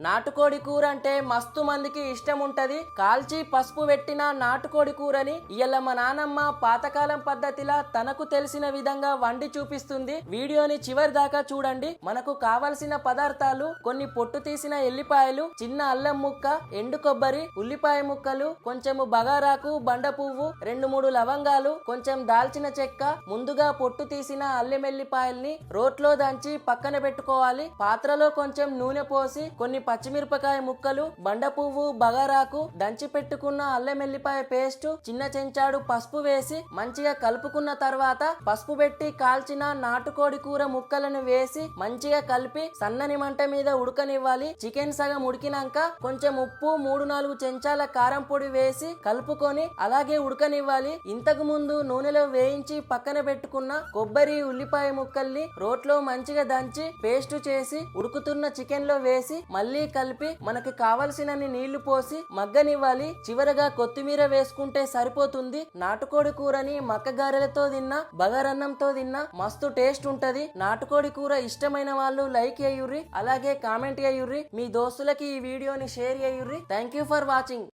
నాటుకోడి కూర అంటే మస్తు మందికి ఇష్టం ఉంటది. కాల్చి పసుపు పెట్టిన నాటుకోడి కూరని ఇయ్యాల మా నానమ్మ పాతకాలం పద్ధతిలా తనకు తెలిసిన విధంగా వండి చూపిస్తుంది. వీడియోని చివరి దాకా చూడండి. మనకు కావలసిన పదార్థాలు: కొన్ని పొట్టు తీసిన ఎల్లిపాయలు, చిన్న అల్లం ముక్క, ఎండు కొబ్బరి, ఉల్లిపాయ ముక్కలు, కొంచెము బగారాకు, బండ పువ్వు, 2-3 లవంగాలు, కొంచెం దాల్చిన చెక్క. ముందుగా పొట్టు తీసిన అల్లం ఎల్లిపాయల్ని రోట్లో దంచి పక్కన పెట్టుకోవాలి. పాత్రలో కొంచెం నూనె పోసి కొన్ని పచ్చిమిరపకాయ ముక్కలు, బండ పువ్వు, బగారాకు, దంచి పెట్టుకున్న అల్లం ఎల్లిపాయ పేస్ట్, చిన్న చెంచాడు పసుపు వేసి మంచిగా కలుపుకున్న తర్వాత పసుపు పెట్టి కాల్చిన నాటుకోడి కూర ముక్కలను వేసి మంచిగా కలిపి సన్నని మంట మీద ఉడకనివ్వాలి. చికెన్ సగం ఉడికినాక కొంచెం ఉప్పు, 3-4 చెంచాల కారం పొడి వేసి కలుపుకొని అలాగే ఉడకనివ్వాలి. ఇంతకు ముందు నూనెలో వేయించి పక్కన పెట్టుకున్న కొబ్బరి, ఉల్లిపాయ ముక్కల్ని రోట్లో మంచిగా దంచి పేస్ట్ చేసి ఉడుకుతున్న చికెన్ లో వేసి మళ్ళీ కలిపి మనకి కావలసినన్ని నీళ్లు పోసి మగ్గనివ్వాలి. చివరగా కొత్తిమీర వేసుకుంటే సరిపోతుంది. నాటుకోడి కూరని మక్కగారెలతో తిన్నా, బగారన్నంతో తిన్నా మస్తు టేస్ట్ ఉంటది. నాటుకోడి కూర ఇష్టమైన వాళ్ళు లైక్ చేయుర్రి, అలాగే కామెంట్ చేయుర్రి. మీ దోస్తులకి ఈ వీడియోని షేర్ చేయుర్రి. Thank you for watching.